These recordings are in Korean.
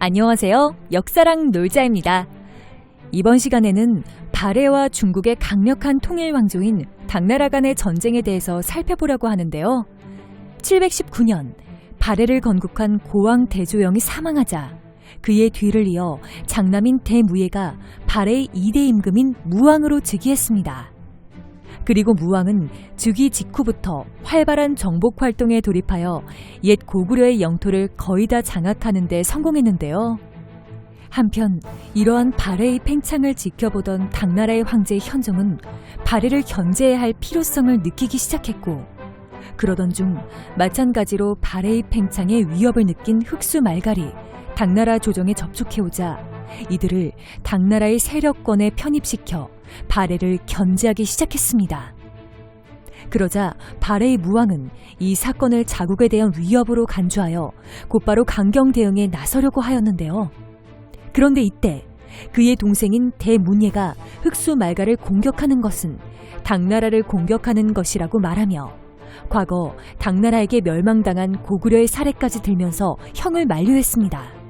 안녕하세요. 역사랑 놀자입니다. 이번 시간에는 발해와 중국의 강력한 통일 왕조인 당나라 간의 전쟁에 대해서 살펴보려고 하는데요. 719년 발해를 건국한 고왕 대조영이 사망하자 그의 뒤를 이어 장남인 대무예가 발해의 2대 임금인 무왕으로 즉위했습니다. 그리고 무왕은 즉위 직후부터 활발한 정복 활동에 돌입하여 옛 고구려의 영토를 거의 다 장악하는 데 성공했는데요. 한편 이러한 발해의 팽창을 지켜보던 당나라의 황제 현종은 발해를 견제해야 할 필요성을 느끼기 시작했고, 그러던 중 마찬가지로 발해의 팽창에 위협을 느낀 흑수 말갈이 당나라 조정에 접촉해오자 이들을 당나라의 세력권에 편입시켜 발해를 견제하기 시작했습니다. 그러자 발해의 무왕은 이 사건을 자국에 대한 위협으로 간주하여 곧바로 강경 대응에 나서려고 하였는데요. 그런데 이때 그의 동생인 대문예가 흑수 말갈을 공격하는 것은 당나라를 공격하는 것이라고 말하며 과거 당나라에게 멸망당한 고구려의 사례까지 들면서 형을 만류했습니다.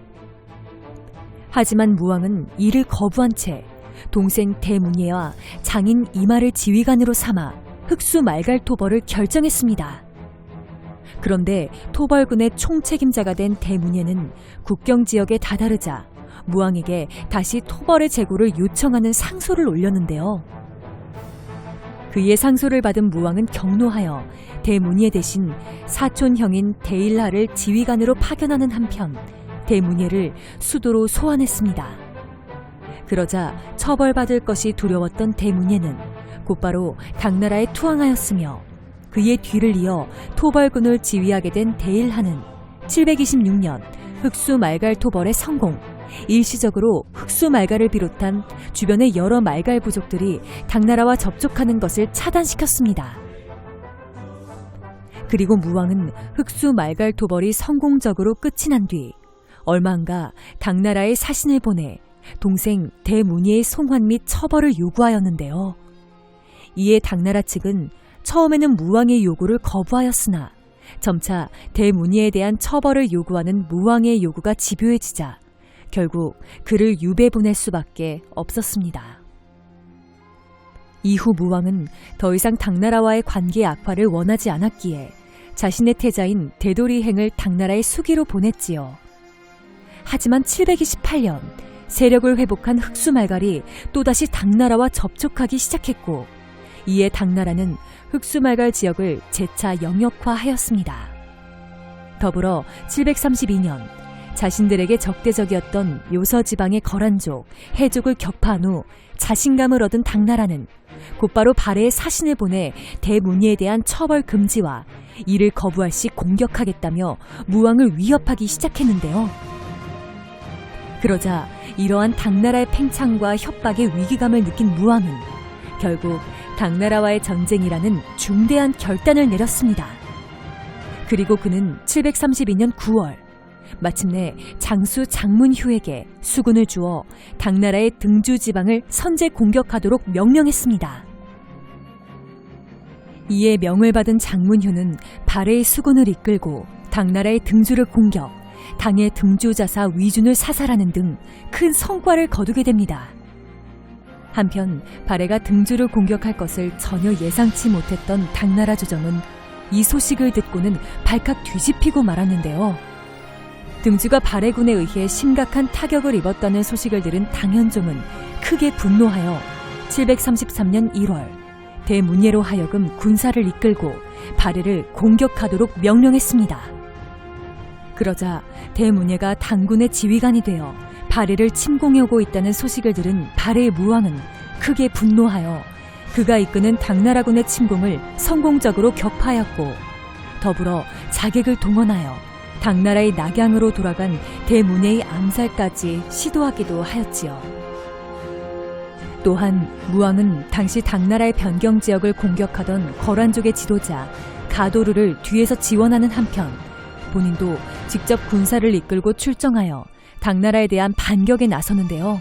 하지만 무왕은 이를 거부한 채 동생 대문예와 장인 이마를 지휘관으로 삼아 흑수 말갈 토벌을 결정했습니다. 그런데 토벌군의 총책임자가 된 대문예는 국경 지역에 다다르자 무왕에게 다시 토벌의 재고를 요청하는 상소를 올렸는데요. 그의 상소를 받은 무왕은 경노하여 대문예 대신 사촌 형인 대일하를 지휘관으로 파견하는 한편 대문예를 수도로 소환했습니다. 그러자 처벌받을 것이 두려웠던 대문예는 곧바로 당나라에 투항하였으며 그의 뒤를 이어 토벌군을 지휘하게 된 대일하는 726년 흑수 말갈 토벌의 성공, 일시적으로 흑수 말갈을 비롯한 주변의 여러 말갈 부족들이 당나라와 접촉하는 것을 차단시켰습니다. 그리고 무왕은 흑수 말갈 토벌이 성공적으로 끝이 난 뒤 얼마 안가 당나라에 사신을 보내 동생 대문예의 송환 및 처벌을 요구하였는데요. 이에 당나라 측은 처음에는 무왕의 요구를 거부하였으나 점차 대문예에 대한 처벌을 요구하는 무왕의 요구가 집요해지자 결국 그를 유배 보낼 수밖에 없었습니다. 이후 무왕은 더 이상 당나라와의 관계 악화를 원하지 않았기에 자신의 태자인 대도리행을 당나라의 수기로 보냈지요. 하지만 728년 세력을 회복한 흑수 말갈이 또다시 당나라와 접촉하기 시작했고, 이에 당나라는 흑수 말갈 지역을 재차 영역화하였습니다. 더불어 732년 자신들에게 적대적이었던 요서지방의 거란족, 해족을 격파한 후 자신감을 얻은 당나라는 곧바로 발해의 사신을 보내 대문예에 대한 처벌 금지와 이를 거부할 시 공격하겠다며 무왕을 위협하기 시작했는데요. 그러자 이러한 당나라의 팽창과 협박의 위기감을 느낀 무왕은 결국 당나라와의 전쟁이라는 중대한 결단을 내렸습니다. 그리고 그는 732년 9월 마침내 장수 장문휴에게 수군을 주어 당나라의 등주 지방을 선제 공격하도록 명령했습니다. 이에 명을 받은 장문휴는 발해의 수군을 이끌고 당나라의 등주를 공격, 당의 등주자사 위준을 사살하는 등 큰 성과를 거두게 됩니다. 한편 발해가 등주를 공격할 것을 전혀 예상치 못했던 당나라 조정은 이 소식을 듣고는 발칵 뒤집히고 말았는데요. 등주가 발해군에 의해 심각한 타격을 입었다는 소식을 들은 당현종은 크게 분노하여 733년 1월 대문예로 하여금 군사를 이끌고 발해를 공격하도록 명령했습니다. 그러자 대문예가 당군의 지휘관이 되어 발해를 침공해오고 있다는 소식을 들은 발해의 무왕은 크게 분노하여 그가 이끄는 당나라군의 침공을 성공적으로 격파하였고, 더불어 자객을 동원하여 당나라의 낙양으로 돌아간 대문예의 암살까지 시도하기도 하였지요. 또한 무왕은 당시 당나라의 변경 지역을 공격하던 거란족의 지도자 가도르를 뒤에서 지원하는 한편 본인도 직접 군사를 이끌고 출정하여 당나라에 대한 반격에 나서는데요.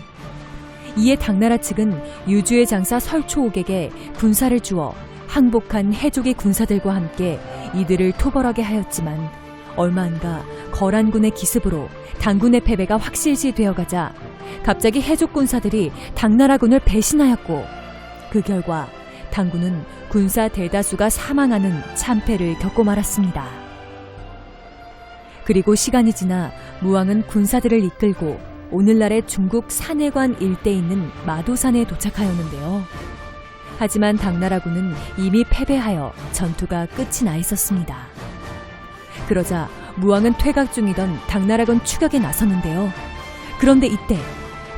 이에 당나라 측은 유주의 장사 설초옥에게 군사를 주어 항복한 해족의 군사들과 함께 이들을 토벌하게 하였지만 얼마 안가 거란군의 기습으로 당군의 패배가 확실시 되어가자 갑자기 해족 군사들이 당나라군을 배신하였고, 그 결과 당군은 군사 대다수가 사망하는 참패를 겪고 말았습니다. 그리고 시간이 지나 무왕은 군사들을 이끌고 오늘날의 중국 산해관 일대에 있는 마도산에 도착하였는데요. 하지만 당나라군은 이미 패배하여 전투가 끝이 나 있었습니다. 그러자 무왕은 퇴각 중이던 당나라군 추격에 나섰는데요. 그런데 이때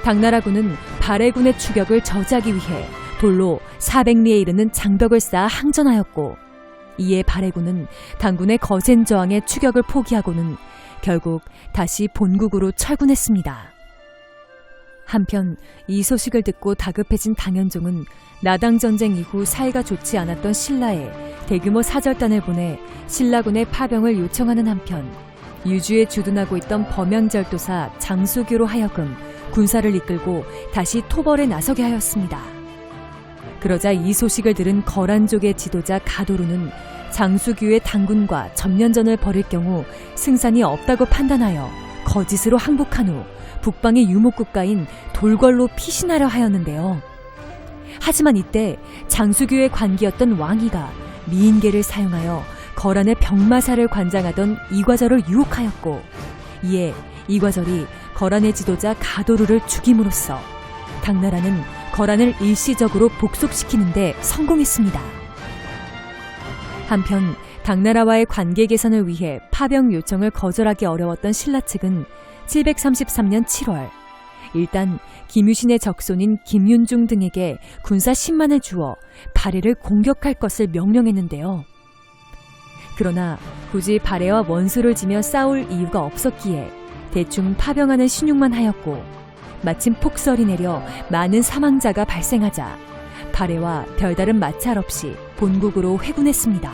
당나라군은 발해군의 추격을 저지하기 위해 돌로 400리에 이르는 장벽을 쌓아 항전하였고, 이에 발해군은 당군의 거센 저항에 추격을 포기하고는 결국 다시 본국으로 철군했습니다. 한편 이 소식을 듣고 다급해진 당현종은 나당전쟁 이후 사이가 좋지 않았던 신라에 대규모 사절단을 보내 신라군의 파병을 요청하는 한편, 유주에 주둔하고 있던 범양절도사 장수규로 하여금 군사를 이끌고 다시 토벌에 나서게 하였습니다. 그러자 이 소식을 들은 거란족의 지도자 가도루는 장수규의 당군과 전면전을 벌일 경우 승산이 없다고 판단하여 거짓으로 항복한 후 북방의 유목국가인 돌궐로 피신하려 하였는데요. 하지만 이때 장수규의 관기였던 왕이가 미인계를 사용하여 거란의 병마사를 관장하던 이과절을 유혹하였고, 이에 이과절이 거란의 지도자 가도루를 죽임으로써 당나라는 거란을 일시적으로 복속시키는 데 성공했습니다. 한편 당나라와의 관계 개선을 위해 파병 요청을 거절하기 어려웠던 신라 측은 733년 7월 일단 김유신의 적손인 김윤중 등에게 군사 10만을 주어 발해를 공격할 것을 명령했는데요. 그러나 굳이 발해와 원수를 지며 싸울 이유가 없었기에 대충 파병하는 신용만 하였고, 마침 폭설이 내려 많은 사망자가 발생하자 발해와 별다른 마찰 없이 본국으로 회군했습니다.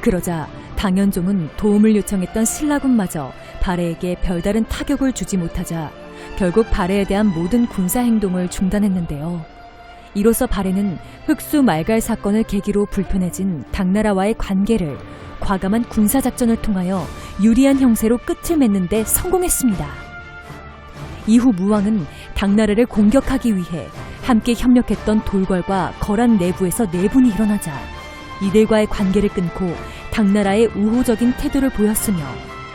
그러자 당현종은 도움을 요청했던 신라군마저 발해에게 별다른 타격을 주지 못하자 결국 발해에 대한 모든 군사 행동을 중단했는데요. 이로써 발해는 흑수 말갈 사건을 계기로 불편해진 당나라와의 관계를 과감한 군사작전을 통하여 유리한 형세로 끝을 맺는 데 성공했습니다. 이후 무왕은 당나라를 공격하기 위해 함께 협력했던 돌궐과 거란 내부에서 내분이 일어나자 이들과의 관계를 끊고 당나라의 우호적인 태도를 보였으며,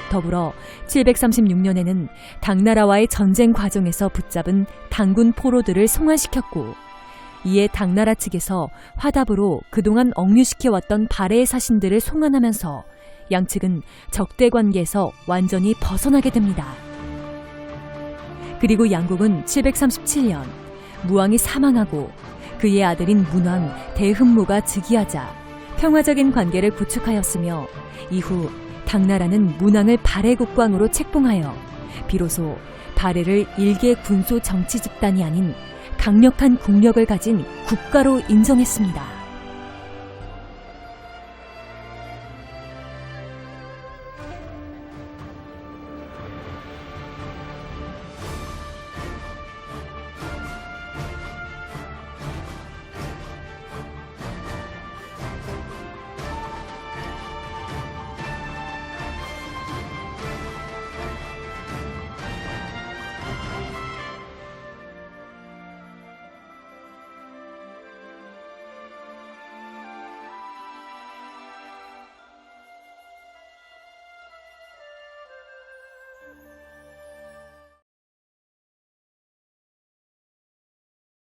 더불어 736년에는 당나라와의 전쟁 과정에서 붙잡은 당군 포로들을 송환시켰고, 이에 당나라 측에서 화답으로 그동안 억류시켜왔던 발해의 사신들을 송환하면서 양측은 적대 관계에서 완전히 벗어나게 됩니다. 그리고 양국은 737년 무왕이 사망하고 그의 아들인 문왕 대흠무가 즉위하자 평화적인 관계를 구축하였으며, 이후 당나라는 문왕을 발해국왕으로 책봉하여 비로소 발해를 일개 군소 정치 집단이 아닌 강력한 국력을 가진 국가로 인정했습니다.